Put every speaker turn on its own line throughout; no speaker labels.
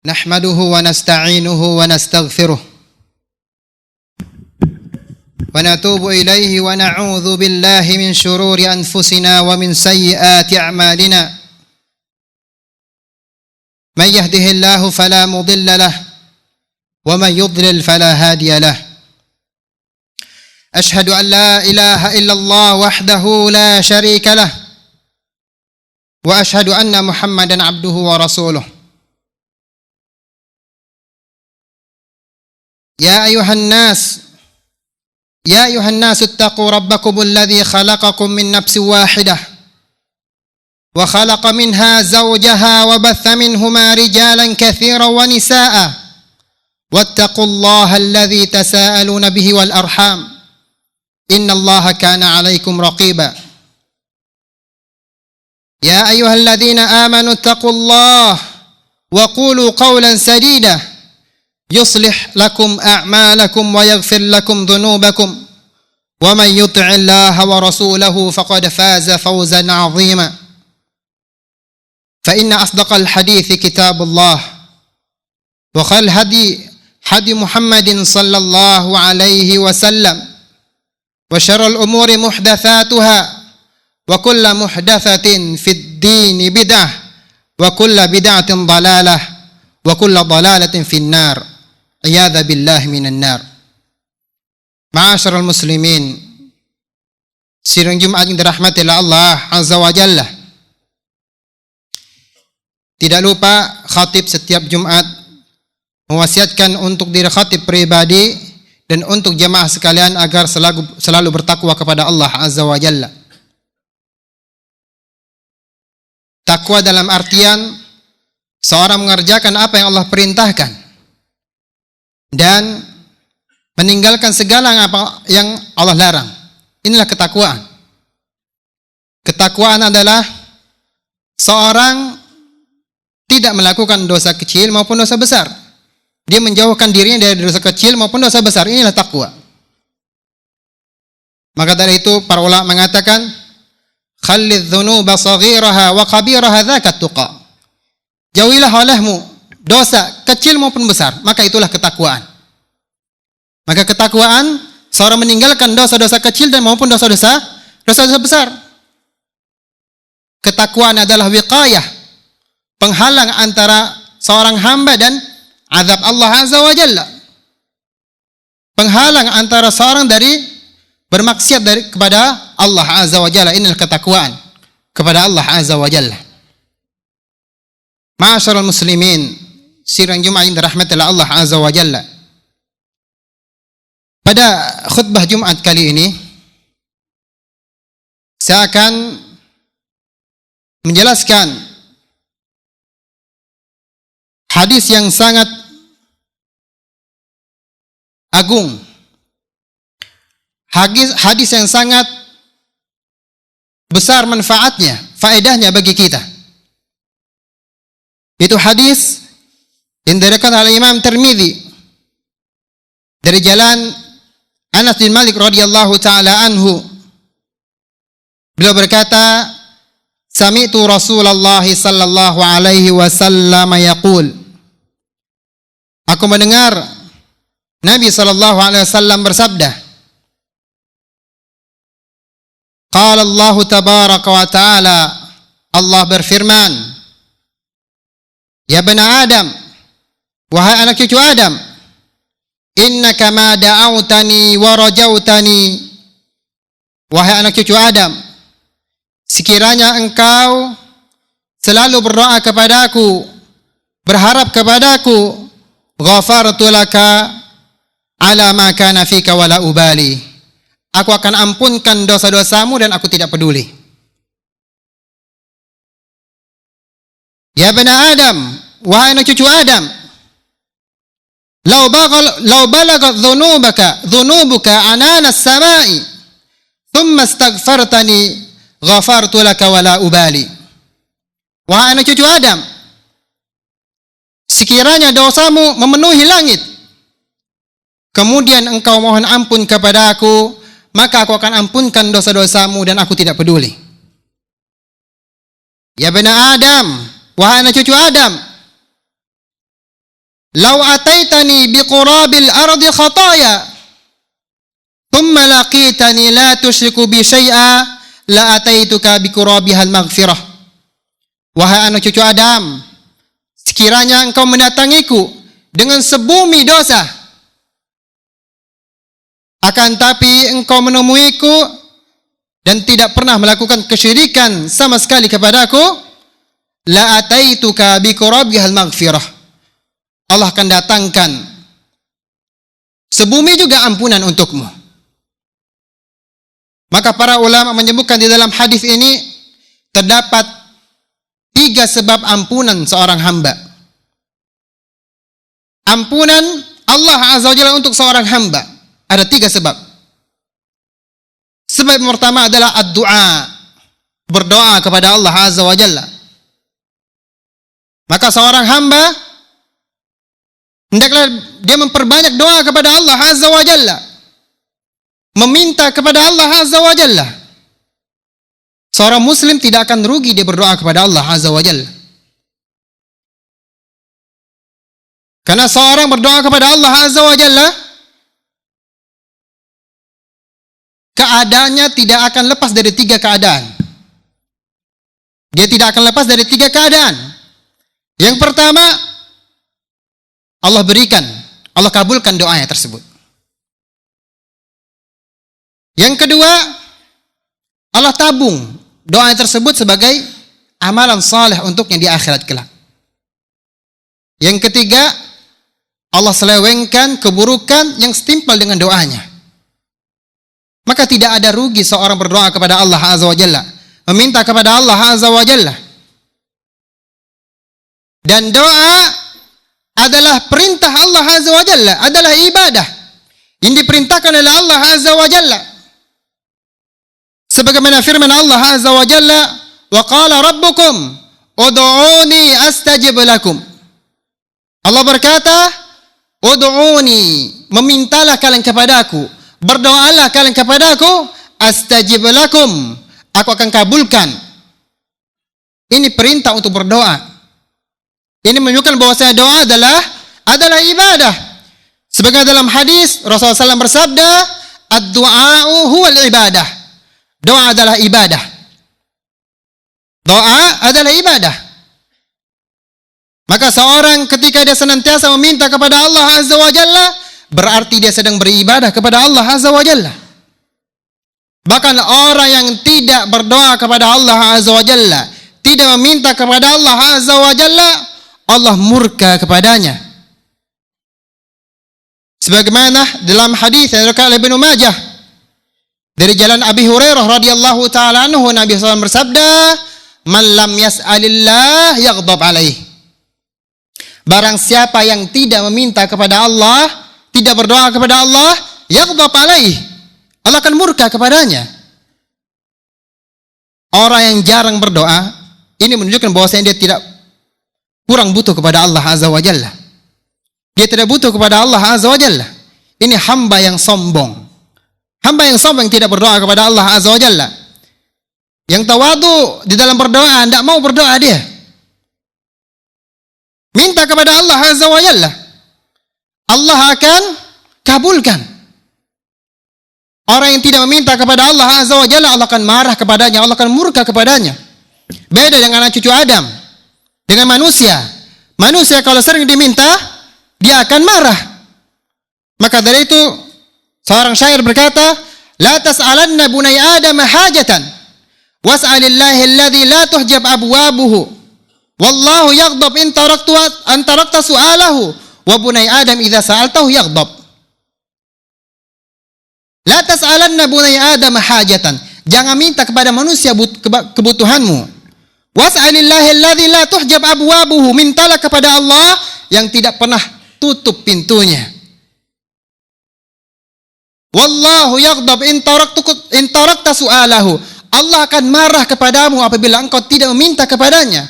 Nahmaduhu wa nasta'inuhu wa nastaghfiruh wa natubu ilaihi wa na'udzu billahi min shururi anfusina wa min sayyiati a'malina. Man yahdihillahu fala mudilla lahu wa man yudlil fala hadiya lahu. Ashhadu an la ilaha illallah wahdahu la sharika lahu wa ashhadu anna Muhammadan abduhu wa rasuluh. يا أيها الناس اتقوا ربكم الذي خلقكم من نفس واحدة وخلق منها زوجها وبث منهما رجالا كثيرا ونساء واتقوا الله الذي تساءلون به والأرحام إن الله كان عليكم رقيبا. يا أيها الذين آمنوا اتقوا الله وقولوا قولا سديدا يصلح لكم أعمالكم ويغفر لكم ذنوبكم ومن يطع الله ورسوله فقد فاز فوزا عظيما. فإن أصدق الحديث كتاب الله وخير الهدي محمد صلى الله عليه وسلم وشر الأمور محدثاتها وكل محدثة في الدين بدعة وكل بدعة ضلالة وكل ضلالة في النار. Iyadza billahi minan nar. Ma'asyiral muslimin, sidang Jumat yang dirahmati oleh Allah Azza wa Jalla. Tidak lupa khatib setiap Jumat mewasiatkan untuk diri khatib pribadi dan untuk jamaah sekalian agar selalu bertakwa kepada Allah Azza wa Jalla. Takwa dalam artian seorang mengerjakan apa yang Allah perintahkan dan meninggalkan segala apa yang Allah larang. Inilah ketakwaan. Ketakwaan adalah seorang tidak melakukan dosa kecil maupun dosa besar. Dia menjauhkan dirinya dari dosa kecil maupun dosa besar. Inilah takwa. Maka dari itu para ulama mengatakan, khallidz dzunuba saghiraha wa kabiraha dzaka tuqa. Jauhilah olehmu dosa kecil maupun besar, maka itulah ketakwaan. Maka ketakwaan seorang meninggalkan dosa-dosa kecil dan maupun dosa-dosa besar. Ketakwaan adalah wiqayah, penghalang antara seorang hamba dan azab Allah Azza wa Jalla. Penghalang antara seorang dari bermaksiat kepada Allah Azza wa Jalla. Inilah ketakwaan kepada Allah Azza wa Jalla. Ma'asyiral muslimin, sidang Jumat yang dirahmati oleh Allah Azza wa Jalla. Pada khutbah Jumat kali ini saya akan menjelaskan hadis yang sangat agung. Hadis yang sangat besar manfaatnya, faedahnya bagi kita. Itu hadis yang diriwayatkan oleh Imam Tirmidzi dari jalan Anas bin Malik radhiyallahu taala anhu. Beliau berkata, sami'tu Rasulullah sallallahu alaihi wasallam yaqul. Aku mendengar Nabi sallallahu alaihi wasallam bersabda. Qala Allah tabaraka wa taala, Allah berfirman, ya bani Adam, wahai anak cucu Adam, innaka ma da'autani wa rajautani. Wahai anak cucu Adam, sekiranya engkau selalu berdoa kepadaku, berharap kepadaku, ghafartu laka ala ma kana fika wala ubali. Aku akan ampunkan dosa-dosamu dan aku tidak peduli. Ya bani Adam, wahai anak cucu Adam, Lau balagat dhunubuka anana as-sama'i thumma astaghfartani ghafartu laka wala ubali. Wahai anak cucu Adam, sekiranya dosamu memenuhi langit, kemudian engkau mohon ampun kepada aku, maka aku akan ampunkan dosa-dosamu dan aku tidak peduli. Ya bani Adam, wahai anak cucu Adam, "Lau ataitani biqurabil ardi khataya, thumma laqitani la tusyriku bi syai'a, la ataituka biqurabihal maghfirah." Wahai anak cucu Adam, sekiranya engkau mendatangiku dengan sebumi dosa, akan tapi engkau menemuiku dan tidak pernah melakukan kesyirikan sama sekali kepadaku, la ataituka biqurabihal maghfirah. Allah akan datangkan sebumi juga ampunan untukmu. Maka para ulama menyebutkan di dalam hadis ini terdapat 3 sebab ampunan seorang hamba. Ampunan Allah Azza wa Jalla untuk seorang hamba ada 3 sebab. Sebab yang pertama adalah ad-du'a, berdoa kepada Allah Azza wa Jalla. Maka seorang hamba hendaklah dia memperbanyak doa kepada Allah Azza wa Jalla, meminta kepada Allah Azza wa Jalla. Seorang muslim tidak akan rugi dia berdoa kepada Allah Azza wa Jalla. Karena seorang berdoa kepada Allah Azza wa Jalla, keadaannya tidak akan lepas dari 3 keadaan. Dia tidak akan lepas dari 3 keadaan. Yang pertama, Allah berikan, Allah kabulkan doanya tersebut. Yang kedua, Allah tabung doa tersebut sebagai amalan saleh untuknya di akhirat kelak. Yang ketiga, Allah selewengkan keburukan yang setimpal dengan doanya. Maka tidak ada rugi seorang berdoa kepada Allah Azza wa Jalla, meminta kepada Allah Azza wa Jalla. Dan doa adalah perintah Allah Azza wa Jalla, adalah ibadah yang diperintahkan oleh Allah Azza wa Jalla. Sebagaimana firman Allah Azza wa Jalla, "Wa qala rabbukum ud'uni astajib lakum." Allah berkata, "Ud'uni," memintalah kalian kepadaku, berdoalah kalian kepadaku, astajib lakum, aku akan kabulkan. Ini perintah untuk berdoa. Ini menunjukkan bahwasanya doa adalah ibadah. Sebagaimana dalam hadis Rasulullah SAW bersabda, "Ad-du'a'u huwal ibadah." Doa adalah ibadah. Doa adalah ibadah. Maka seorang ketika dia senantiasa meminta kepada Allah Azza wa Jalla, berarti dia sedang beribadah kepada Allah Azza wa Jalla. Bahkan orang yang tidak berdoa kepada Allah Azza wa Jalla, tidak meminta kepada Allah Azza wa Jalla, Allah murka kepadanya. Sebagaimana dalam hadis yang diriwayatkan oleh Ibnu Majah dari jalan Abi Hurairah radhiyallahu taala anhu, Nabi SAW bersabda, "Man lam yas'alillah yaghdab alaih." Barang siapa yang tidak meminta kepada Allah, tidak berdoa kepada Allah, yaghdab alaih, Allah akan murka kepadanya. Orang yang jarang berdoa, ini menunjukkan bahwasanya dia tidak kurang butuh kepada Allah Azza wa Jalla. Dia tidak butuh kepada Allah Azza wa Jalla. Ini hamba yang sombong. Hamba yang sombong tidak berdoa kepada Allah Azza wa Jalla. Yang tawadu di dalam berdoa, tidak mau berdoa dia. Minta kepada Allah Azza wa Jalla, Allah akan kabulkan. Orang yang tidak meminta kepada Allah Azza wa Jalla, Allah akan marah kepadanya, Allah akan murka kepadanya. Beda dengan anak cucu Adam, dengan manusia. Manusia kalau sering diminta, dia akan marah. Maka dari itu seorang syair berkata, "La tas'alanna bunai Adam hajatan, was'alillahi alladhi la tuhjab abwabuhu. Wallahu yaghdab in tarakta su'alahu, wa bunai Adam idza sa'altahu yaghdab." La tas'alanna bunai Adam hajatan. Jangan minta kepada manusia kebutuhanmu. Was'alillahi alladhi la tuhjab abwabuhu. Mintalah kepada Allah yang tidak pernah tutup pintunya. Wallahu yaghdab in tarakta su'alahu. Allah akan marah kepadamu apabila engkau tidak meminta kepadanya.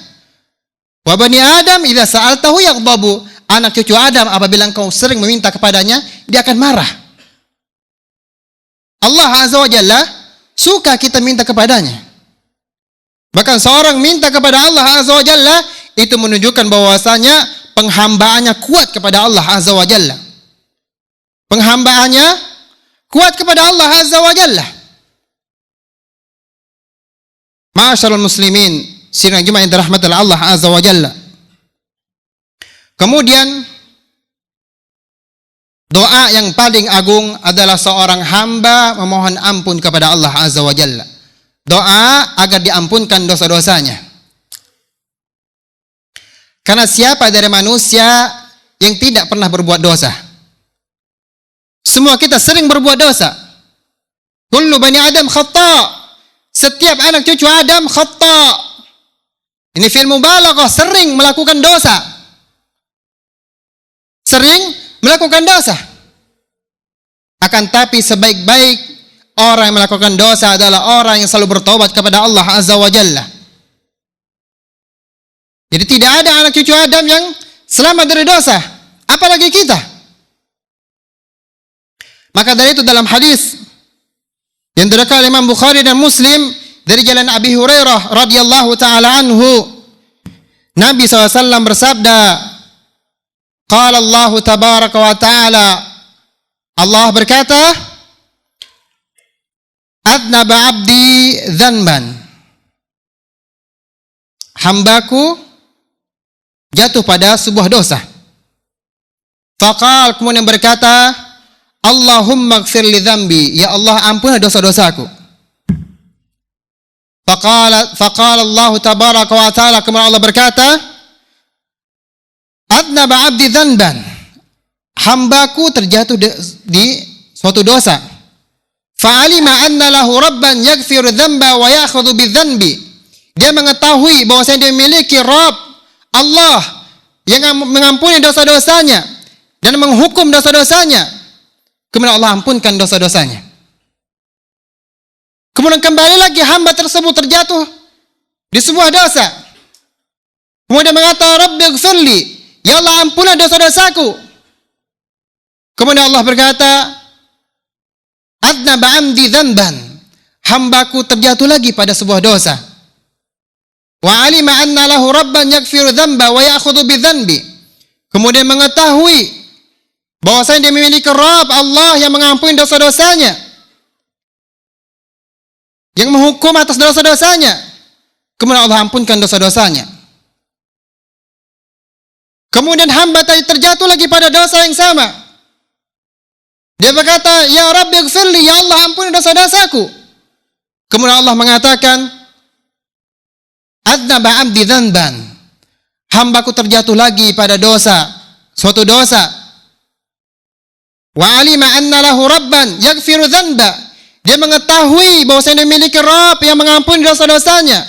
Wa bani Adam idza sa'altahu yaghdabu. Anak cucu Adam apabila engkau sering meminta kepadanya, dia akan marah. Allah Azza wa Jalla suka kita minta kepadanya. Bahkan seorang minta kepada Allah Azza wa Jalla, itu menunjukkan bahwasanya penghambaannya kuat kepada Allah Azza wa Jalla. Penghambaannya kuat kepada Allah Azza wa Jalla. Ma'asyiral muslimin, sidang Jumat yang dirahmati Allah Azza wa Jalla. Kemudian doa yang paling agung adalah seorang hamba memohon ampun kepada Allah Azza wa Jalla. Doa agar diampunkan dosa-dosanya. Karena siapa dari manusia yang tidak pernah berbuat dosa? Semua kita sering berbuat dosa. Kullu bani Adam khata'. Setiap anak cucu Adam khata'. Ini fi'il mubalaghah, sering melakukan dosa. Sering melakukan dosa. Akan tapi sebaik-baik orang yang melakukan dosa adalah orang yang selalu bertobat kepada Allah Azza wa Jalla. Jadi tidak ada anak cucu Adam yang selamat dari dosa, apalagi kita. Maka dari itu dalam hadis yang diriwayatkan oleh Imam Bukhari dan Muslim dari jalan Abi Hurairah radhiyallahu taala anhu, Nabi SAW bersabda, qala Allah tabaraka wa taala, Allah berkata, adnaba abdi dzanban, hambaku jatuh pada sebuah dosa. Faqal, kemudian berkata, Allahumma ighfir li dzambi, ya Allah ampuni dosa-dosaku. Faqala Allah tabaraka wa taala, kemudian Allah berkata, adnaba abdi dzanban, hambaku terjatuh di suatu dosa. Fa'alima anna lahu rabban yaghfiru dzamba wa ya'khudhu bidzanbi. Dia mengetahui bahwasanya dia memiliki Rabb, Allah, yang mengampuni dosa-dosanya dan menghukum dosa-dosanya. Kemudian Allah ampunkan dosa-dosanya. Kemudian kembali lagi hamba tersebut terjatuh di sebuah dosa. Kemudian mengatakan, Rabbi ighfirli, ya Allah ampuni dosa-dosaku. Kemudian Allah berkata, adnaba amdi dzanban, hambaku terjatuh lagi pada sebuah dosa. Wa alima anna lahu rabban yaghfiru dzamba wa ya'khudhu bidzanbi. Kemudian mengetahui bahwasanya dia memiliki Rabb, Allah yang mengampuni dosa-dosanya, yang menghukum atas dosa-dosanya. Kemudian Allah ampunkan dosa-dosanya. Kemudian hamba tadi terjatuh lagi pada dosa yang sama. Dia berkata, ya Rabbi ighfirli, ya Allah ampuni dosa-dosaku. Kemudian Allah mengatakan, adnaba abdi dzanban, hambaku terjatuh lagi pada dosa, suatu dosa. Wa alima anna lahu rabban yaghfiru dzanba, dia mengetahui bahwasanya dia memiliki Rabb yang mengampuni dosa-dosanya.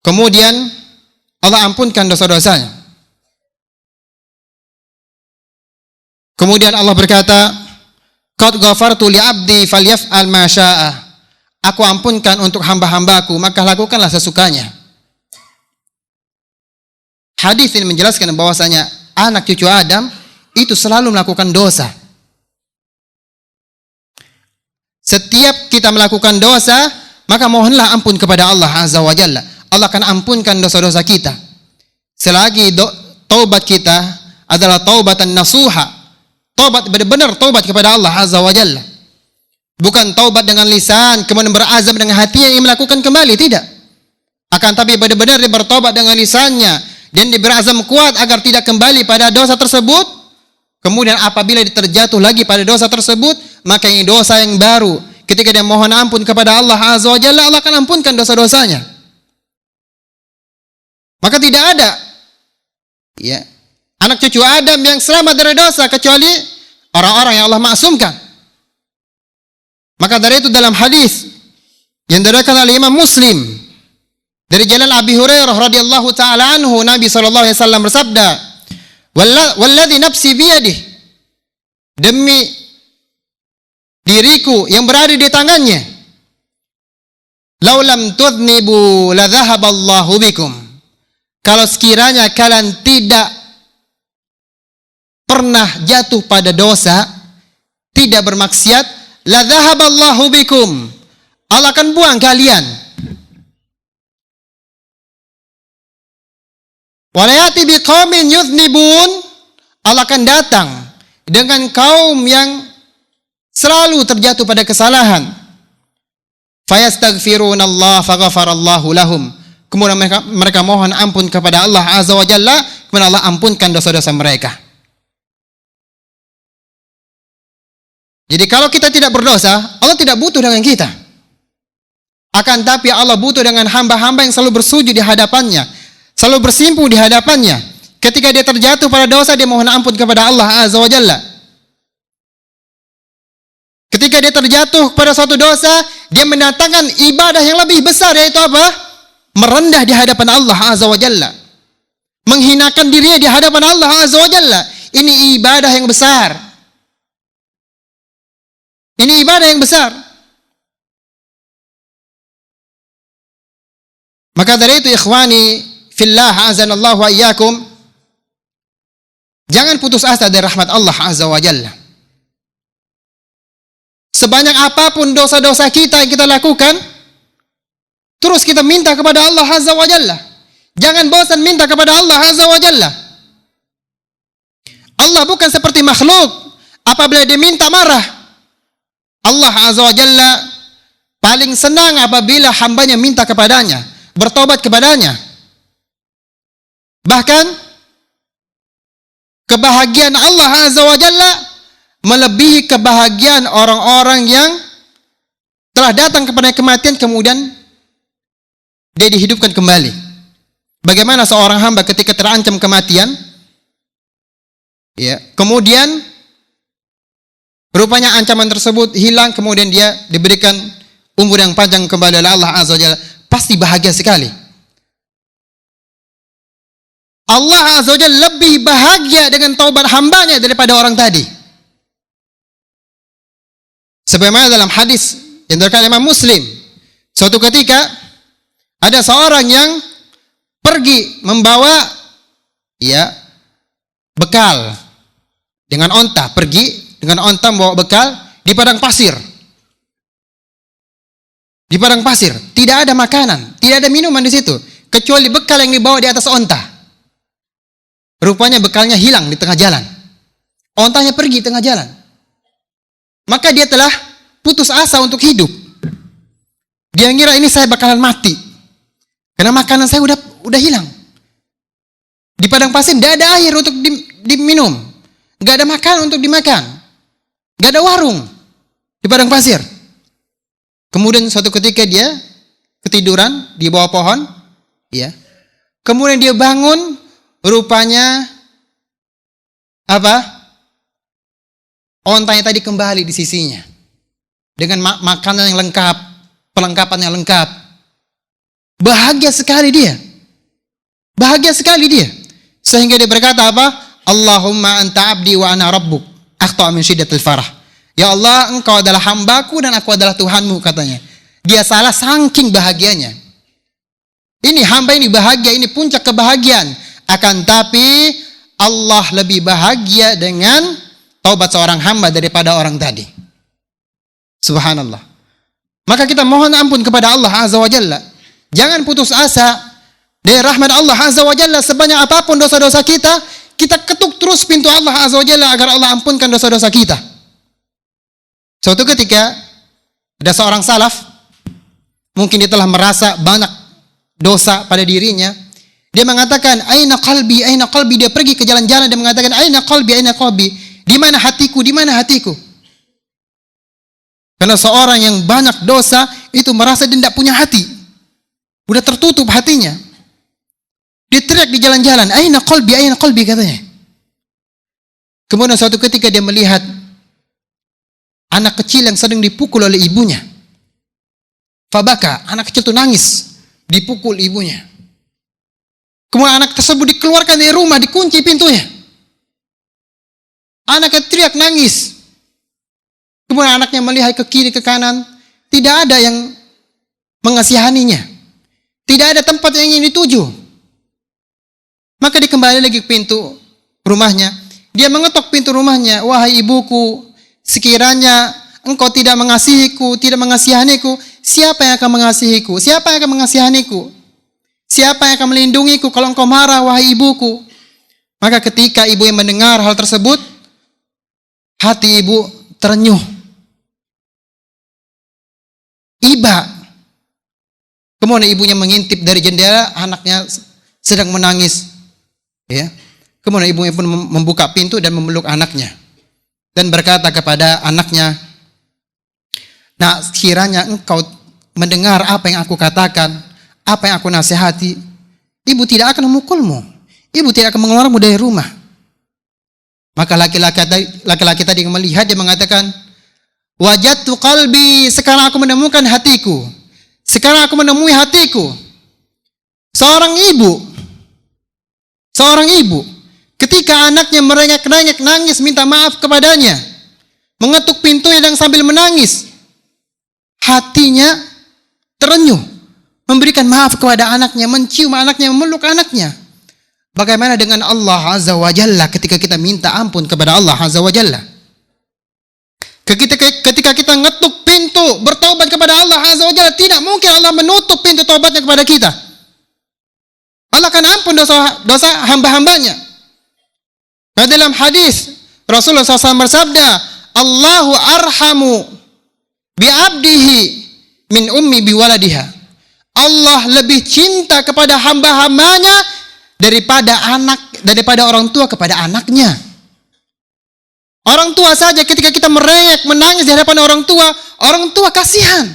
Kemudian Allah ampunkan dosa-dosanya. Kemudian Allah berkata, qad ghafartu li abdi falyaf'al ma syaa, aku ampunkan untuk hamba-hambaku, maka lakukanlah sesukanya. Hadis ini menjelaskan bahwasanya anak cucu Adam itu selalu melakukan dosa. Setiap kita melakukan dosa, maka mohonlah ampun kepada Allah Azza wa Jalla. Allah akan ampunkan dosa-dosa kita. Selagi taubat kita adalah taubatan nasuha, taubat benar-benar taubat kepada Allah Azza wa Jalla. Bukan taubat dengan lisan, kemudian berazam dengan hatinya yang melakukan kembali, tidak. Akan tapi benar-benar dia bertobat dengan lisannya, dan dia berazam kuat agar tidak kembali pada dosa tersebut. Kemudian apabila dia terjatuh lagi pada dosa tersebut, maka ini dosa yang baru. Ketika dia mohon ampun kepada Allah Azza wa Jalla, Allah akan ampunkan dosa-dosanya. Maka tidak ada anak cucu Adam yang selamat dari dosa kecuali orang-orang yang Allah maksumkan. Maka dari itu dalam hadis yang diriwayatkan oleh Imam Muslim dari jalan Abi Hurairah radhiyallahu taala anhu, Nabi sallallahu alaihi wasallam bersabda, "Walladzi nafsi biyadihi," demi diriku yang berada di tangannya, "Lau lam tudnibu la dhahaballahu bikum." Kalau sekiranya kalian tidak pernah jatuh pada dosa, tidak bermaksiat, la dhahaballahu bikum, Allah akan buang kalian. Wa la ya'ti biqaumin yudhnibun, Allah akan datang dengan kaum yang selalu terjatuh pada kesalahan. Fayastaghfirunallah faghfarallahu lahum. Kemudian mereka mohon ampun kepada Allah Azza wa Jalla, kemudian Allah ampunkan dosa-dosa mereka. Jadi kalau kita tidak berdosa, Allah tidak butuh dengan kita. Akan tapi Allah butuh dengan hamba-hamba yang selalu bersujud di hadapannya, selalu bersimpuh di hadapannya. Ketika dia terjatuh pada dosa, dia mohon ampun kepada Allah Azza wa Jalla. Ketika dia terjatuh pada suatu dosa, dia mendatangkan ibadah yang lebih besar, yaitu apa? Merendah di hadapan Allah Azza wa Jalla. Menghinakan dirinya di hadapan Allah Azza wa Jalla. Ini ibadah yang besar. Ini ibadah yang besar. Maka dari itu ikhwani fillah azanallahu wa iyyakum, jangan putus asa dari rahmat Allah Azza wa Jalla. Sebanyak apapun dosa-dosa kita yang kita lakukan, terus kita minta kepada Allah Azza wa Jalla. Jangan bosan minta kepada Allah Azza wa Jalla. Allah bukan seperti makhluk, apabila dia minta marah. Allah Azza wa Jalla paling senang apabila hambanya minta kepadanya, bertobat kepadanya. Bahkan kebahagiaan Allah Azza wa Jalla melebihi kebahagiaan orang-orang yang telah datang kepada kematian kemudian dia dihidupkan kembali. Bagaimana seorang hamba ketika terancam kematian, ya, kemudian rupanya ancaman tersebut hilang, kemudian dia diberikan umur yang panjang kembali oleh Allah Azza wa Jalla, pasti bahagia sekali. Allah Azza wa Jalla lebih bahagia dengan taubat hambanya daripada orang tadi. Sebagaimana dalam hadis yang diriwayatkan Imam Muslim, suatu ketika ada seorang yang pergi membawa bekal dengan onta, pergi dengan onta membawa bekal di padang pasir. Di padang pasir tidak ada makanan, tidak ada minuman di situ, kecuali bekal yang dibawa di atas onta. Rupanya bekalnya hilang di tengah jalan. Ontanya pergi tengah jalan. Maka dia telah putus asa untuk hidup. Dia ngira ini saya bakalan mati, karena makanan saya udah hilang. Di padang pasir tidak ada air untuk diminum, nggak ada makanan untuk dimakan, nggak ada warung di padang pasir. Kemudian suatu ketika dia ketiduran di bawah pohon, ya. Kemudian dia bangun, rupanya apa? Ontanya tadi kembali di sisinya dengan makanan yang lengkap, perlengkapan yang lengkap. Bahagia sekali dia. Bahagia sekali dia. Sehingga dia berkata apa? Allahumma anta abdi wa ana rabbuk, akhta' min syiddatil farah. Ya Allah, engkau adalah hambaku dan aku adalah Tuhanmu, katanya. Dia salah saking bahagianya. Ini hamba ini bahagia, ini puncak kebahagiaan. Akan tapi Allah lebih bahagia dengan taubat seorang hamba daripada orang tadi. Subhanallah. Maka kita mohon ampun kepada Allah Azza wa Jalla. Jangan putus asa dari rahmat Allah Azza wa Jalla. Sebanyak apapun dosa-dosa kita, kita ketuk terus pintu Allah Azza wa Jalla agar Allah ampunkan dosa-dosa kita. Suatu ketika ada seorang salaf, mungkin dia telah merasa banyak dosa pada dirinya. Dia mengatakan, aina qalbi, aina qalbi. Dia pergi ke jalan-jalan dan mengatakan, aina qalbi, aina qalbi. Di mana hatiku, di mana hatiku? Karena seorang yang banyak dosa itu merasa dia tidak punya hati, udah tertutup hatinya. Dia teriak di jalan-jalan, aina qalbi, katanya. Kemudian suatu ketika dia melihat anak kecil yang sedang dipukul oleh ibunya. Fabaka, anak kecil itu nangis, dipukul ibunya. Kemudian anak tersebut dikeluarkan dari rumah, dikunci pintunya. Anaknya teriak nangis. Kemudian anaknya melihat ke kiri ke kanan, tidak ada yang mengasihaninya. Tidak ada tempat yang ingin dituju. Maka dia kembali lagi ke pintu rumahnya. Dia mengetok pintu rumahnya, wahai ibuku, sekiranya engkau tidak mengasihiku, tidak mengasihaniku, siapa yang akan mengasihiku? Siapa yang akan mengasihaniku? Siapa yang akan melindungiku kalau engkau marah, wahai ibuku? Maka ketika ibu yang mendengar hal tersebut, hati ibu terenyuh. Iba. Kemudian ibunya mengintip dari jendela, anaknya sedang menangis. Ya. Kemudian ibunya pun membuka pintu dan memeluk anaknya. Dan berkata kepada anaknya, "Nak, kiranya engkau mendengar apa yang aku katakan, apa yang aku nasihati, ibu tidak akan memukulmu. Ibu tidak akan mengeluarmu dari rumah." Maka laki-laki tadi melihat, dia mengatakan, "Wajadtu qalbi, sekarang aku menemukan hatiku. Sekarang aku menemui hatiku." Seorang ibu, ketika anaknya merengek-rengek nangis minta maaf kepadanya, mengetuk pintunya dan sambil menangis, hatinya terenyuh, memberikan maaf kepada anaknya, mencium anaknya, memeluk anaknya. Bagaimana dengan Allah Azza wa Jalla ketika kita minta ampun kepada Allah Azza wa Jalla? Ketika kita ngetuk pintu bertaubat kepada Allah Azza wa Jalla, tidak mungkin Allah menutup pintu taubatnya kepada kita. Allah akan ampun dosa hamba-hambanya. Nah, dalam hadis Rasulullah SAW bersabda, "Allahu arhamu bi'abdihi min ummi biwaladiha." Allah lebih cinta kepada hamba-hambanya daripada orang tua kepada anaknya. Orang tua saja ketika kita merengek, menangis di hadapan orang tua kasihan.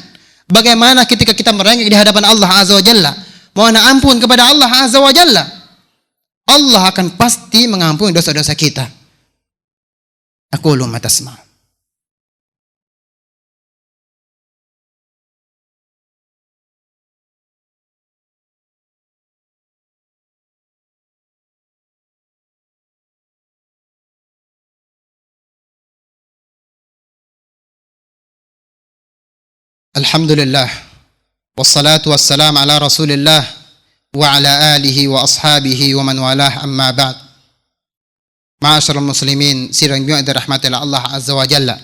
Bagaimana ketika kita merengek di hadapan Allah Azza wa Jalla, mohon ampun kepada Allah Azza wa Jalla, Allah akan pasti mengampuni dosa-dosa kita. Aqulu ma tasma'. Alhamdulillah, wassalatu wassalam ala rasulillah wa ala alihi wa ashabihi wa man walah, amma ba'd. Ma'asyiral muslimin, sidang yang dirahmati Allah Azza wa Jalla.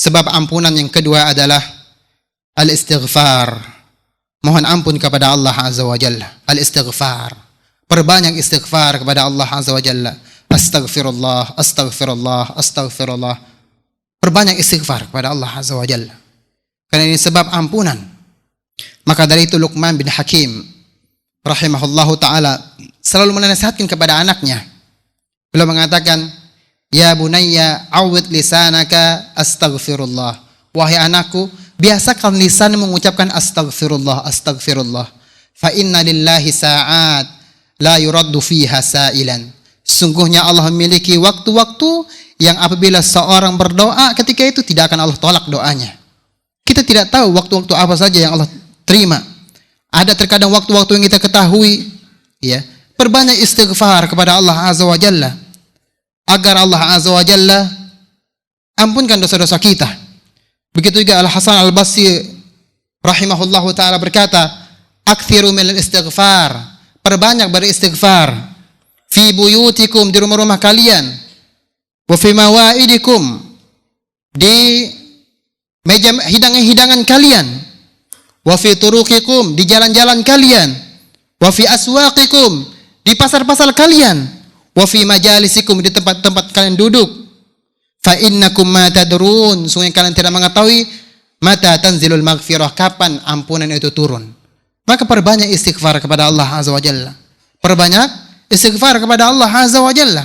Sebab ampunan yang kedua adalah al-istighfar. Mohon ampun kepada Allah Azza wa Jalla. Al-istighfar. Perbanyak istighfar kepada Allah Azza wa Jalla. Astaghfirullah, astaghfirullah, astaghfirullah. Perbanyak istighfar kepada Allah Azza wa Jalla. Karena ini sebab ampunan. Maka dari itu Luqman bin Hakim rahimahullahu ta'ala selalu menasihatkan kepada anaknya. Beliau mengatakan, "Ya bunayya awwid lisanaka astaghfirullah." Wahai anakku, biasakan lisan mengucapkan astaghfirullah, astaghfirullah. Fa inna lillahi sa'at la yuraddu fiha sa'ilan. Sungguhnya Allah memiliki waktu-waktu yang apabila seorang berdoa, ketika itu tidak akan Allah tolak doanya. Kita tidak tahu waktu-waktu apa saja yang Allah terima. Ada terkadang waktu-waktu yang kita ketahui, ya. Perbanyak istighfar kepada Allah Azza wa Jalla agar Allah Azza wa Jalla ampunkan dosa-dosa kita. Begitu juga Al-Hasan Al-Basri rahimahullahu ta'ala berkata, "Aktsiru minal istighfar." Perbanyak beristighfar. Fi buyutikum, di rumah-rumah kalian. Wa fi mawaidikum, di meja hidangan kalian. Wa fi turuqikum, di jalan-jalan kalian. Wa fi aswaqikum, di pasar-pasar kalian. Wa fi majalisikum, di tempat-tempat kalian duduk. Fa innakum ma tadrun, sungguh kalian tidak mengetahui mata tanzilul maghfirah, kapan ampunan itu turun. Maka perbanyak istighfar kepada Allah Azza wa Jalla. Perbanyak istighfar kepada Allah Azza wa Jalla.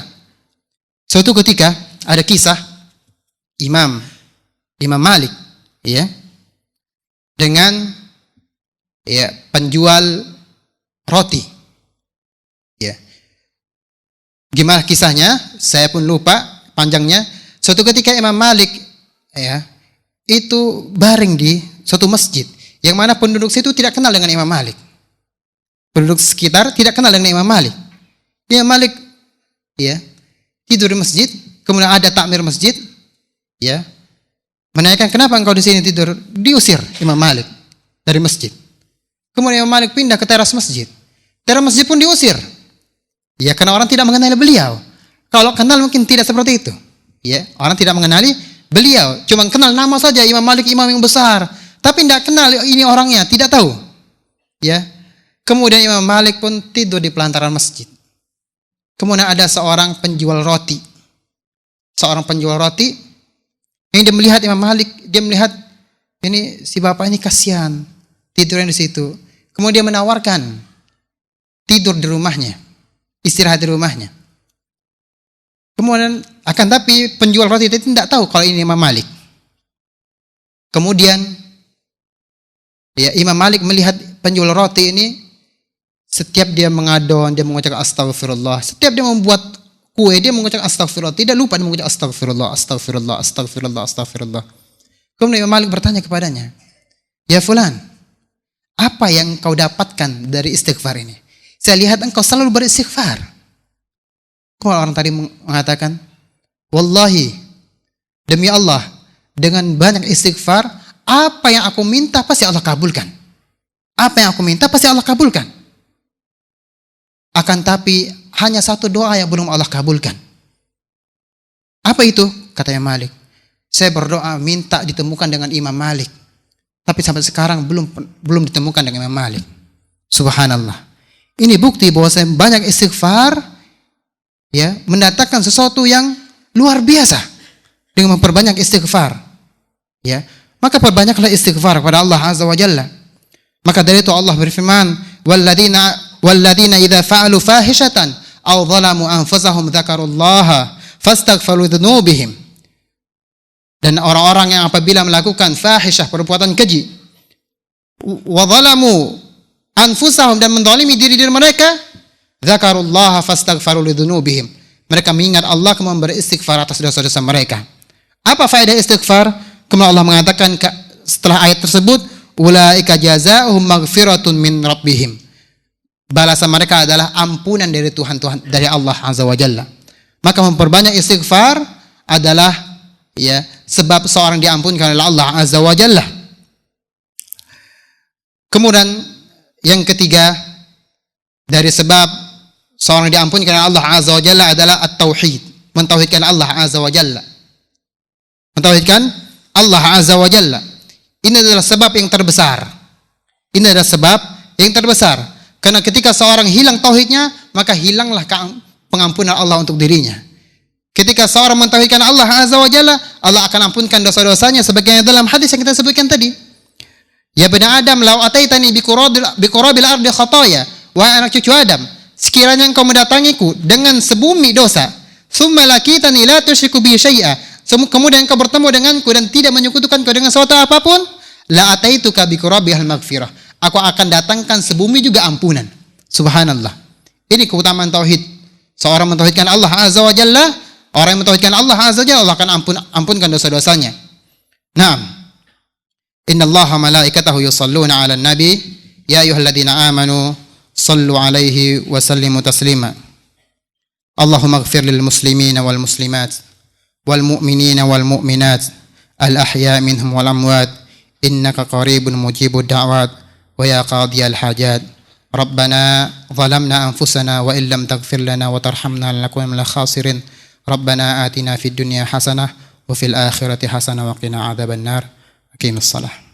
Suatu ketika ada kisah Imam Malik, ya, dengan penjual roti, ya. Gimana kisahnya? Saya pun lupa panjangnya. Suatu ketika Imam Malik, ya, itu baring di suatu masjid, yang mana penduduk situ tidak kenal dengan Imam Malik. Penduduk sekitar tidak kenal dengan Imam Malik. Imam Malik, ya, tidur di masjid, kemudian ada takmir masjid, ya, menanyakan, "Kenapa engkau di sini tidur?" Diusir Imam Malik dari masjid. Kemudian Imam Malik pindah ke teras masjid. Teras masjid pun diusir. Ya, karena orang tidak mengenali beliau. Kalau kenal mungkin tidak seperti itu. Ya, orang tidak mengenali beliau, cuma kenal nama saja, Imam Malik imam yang besar, tapi tidak kenal ini orangnya, tidak tahu. Ya. Kemudian Imam Malik pun tidur di pelantaran masjid. Kemudian ada seorang penjual roti. Seorang penjual roti yang dia melihat Imam Malik, dia melihat ini si bapak ini kasihan tidurnya di situ. Kemudian dia menawarkan tidur di rumahnya, istirahat di rumahnya. Kemudian akan tapi penjual roti itu tidak tahu kalau ini Imam Malik. Kemudian ya Imam Malik melihat penjual roti ini, setiap dia mengadon, dia mengucapkan astagfirullah. Setiap dia membuat kue, dia mengucapkan astagfirullah. Tidak lupa dia mengucapkan astagfirullah, astagfirullah, astagfirullah, astagfirullah. Kemudian Imam Malik bertanya kepadanya, ya fulan, apa yang kau dapatkan dari istighfar ini? Saya lihat engkau selalu beristighfar. Kalau orang tadi mengatakan, wallahi, demi Allah, dengan banyak istighfar, apa yang aku minta pasti Allah kabulkan. Apa yang aku minta pasti Allah kabulkan. Akan tapi hanya satu doa yang belum Allah kabulkan. Apa itu? Kata Imam Malik. Saya berdoa minta ditemukan dengan Imam Malik. Tapi sampai sekarang belum ditemukan dengan Imam Malik. Subhanallah. Ini bukti bahwa saya banyak istighfar ya mendatangkan sesuatu yang luar biasa dengan memperbanyak istighfar. Ya, maka perbanyaklah istighfar kepada Allah Azza wa Jalla. Maka dari itu Allah berfirman, walladzina idza fa'alu fahishatan aw zalamu anfusahum dzakarullaha fastaghfiru dzunubihim. Dan orang-orang yang apabila melakukan fahisyah, perbuatan keji, wa zalamu anfusahum, dan menzalimi diri mereka, dzakarullaha fastaghfiru dzunubihim. Mereka mengingat Allah kemudian beristighfar atas dosa-dosa mereka. Apa faedah istighfar? Kemudian Allah mengatakan setelah ayat tersebut, ulaika jazaohum maghfiratun min rabbihim. Balasan mereka adalah ampunan dari Tuhan dari Allah Azza wa Jalla. Maka memperbanyak istighfar adalah ya sebab seorang diampunkan oleh Allah Azza wa Jalla. Kemudian yang ketiga dari sebab seorang diampunkan oleh Allah Azza wa Jalla adalah at-tauhid, mentauhidkan Allah Azza wa Jalla. Mentauhidkan Allah Azza wa Jalla. Ini adalah sebab yang terbesar. Ini adalah sebab yang terbesar. Karena ketika seorang hilang tauhidnya, maka hilanglah pengampunan Allah untuk dirinya. Ketika seorang mentauhidkan Allah Azza wa Jalla, Allah akan ampunkan dosa-dosanya sebagaimana dalam hadis yang kita sebutkan tadi. Ya bani Adam, law ataitani biqurabil ardi khataya. Wahai anak cucu Adam, sekiranya engkau mendatangiku dengan sebumi dosa, tsumma lakitani la tusyriku bi syai'a, kemudian engkau bertemu denganku dan tidak menyekutukanku dengan sesuatu apapun, la ataituka biqurabihal maghfirah. Aku akan datangkan sebumi juga ampunan. Subhanallah. Ini keutamaan tauhid. Seorang mentauhidkan Allah Azza wa Jalla, orang yang mentauhidkan Allah Azza wa Jalla, Allah akan ampunkan dosa-dosanya. Naam. Innallaha malaikatahu yusalluna 'alan nabi, ya ayyuhalladzina amanu sallu 'alaihi wa sallimu taslima. Allahumma ighfir lil muslimina wal muslimat wal mu'minina wal mu'minat al ahya minhum wal amwat innaka qaribun mujibud da'wat ويا قاضي الحاجات ربنا ظلمنا أنفسنا وإن لم تغفر لنا وترحمنا لنكون من الخاسرين ربنا آتنا في الدنيا حسنة وفي الآخرة حسنة وقنا عذاب النار أقيم الصلاة.